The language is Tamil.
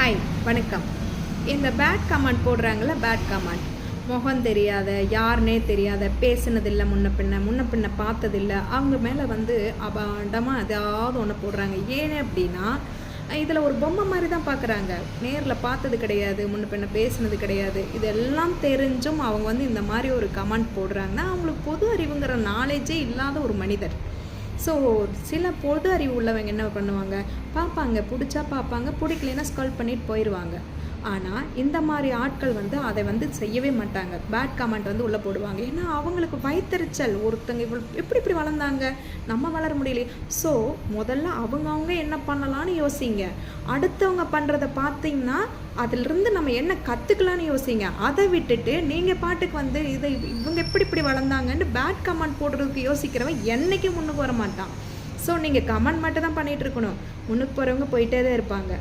ஹாய் வணக்கம். இந்த பேட் கமெண்ட் போடுறாங்கள, பேட் கமெண்ட் முகம் தெரியாத, யாருனே தெரியாத, பேசுனதில்லை, முன்ன பின்ன பார்த்ததில்லை, அவங்க மேலே வந்து அபாண்டமாக ஏதாவது ஒன்று போடுறாங்க. ஏன் அப்படின்னா, இதில் ஒரு பொம்மை மாதிரி தான் பார்க்குறாங்க. நேரில் பார்த்தது கிடையாது, முன்ன பின்ன பேசுனது கிடையாது. இதெல்லாம் தெரிஞ்சும் அவங்க வந்து இந்த மாதிரி ஒரு கமெண்ட் போடுறாங்கன்னா, அவங்களுக்கு பொது அறிவுங்கிற நாலேஜே இல்லாத ஒரு மனிதர். ஸோ சில பொது அறிவு உள்ளவங்க என்ன பண்ணுவாங்க, பார்ப்பாங்க, பிடிச்சா பார்ப்பாங்க, பிடிக்கலைன்னா ஸ்கால் பண்ணிட்டு போயிடுவாங்க. ஆனால் இந்த மாதிரி ஆட்கள் வந்து அதை வந்து செய்யவே மாட்டாங்க. பேட் கமெண்ட் வந்து உள்ளே போடுவாங்க. ஏன்னா அவங்களுக்கு வயிற்றுச்சல், ஒருத்தங்க இப்படி வளர்ந்தாங்க, நம்ம வளர முடியலையே. ஸோ முதல்ல அவங்க என்ன பண்ணலான்னு யோசிங்க. அடுத்தவங்க பண்ணுறதை பார்த்தீங்கன்னா அதிலிருந்து நம்ம என்ன கற்றுக்கலான்னு யோசிங்க. அதை விட்டுட்டு நீங்கள் பாட்டுக்கு வந்து இவங்க இப்படி வளர்ந்தாங்கன்னு பேட் கமெண்ட் போடுறதுக்கு யோசிக்கிறவன் என்றைக்கும் முன்னுக்கு வர மாட்டான். ஸோ நீங்கள் கமெண்ட் மட்டும் தான் பண்ணிகிட்டு இருக்கணும். முன்னுக்கு போகிறவங்க போயிட்டே தான் இருப்பாங்க.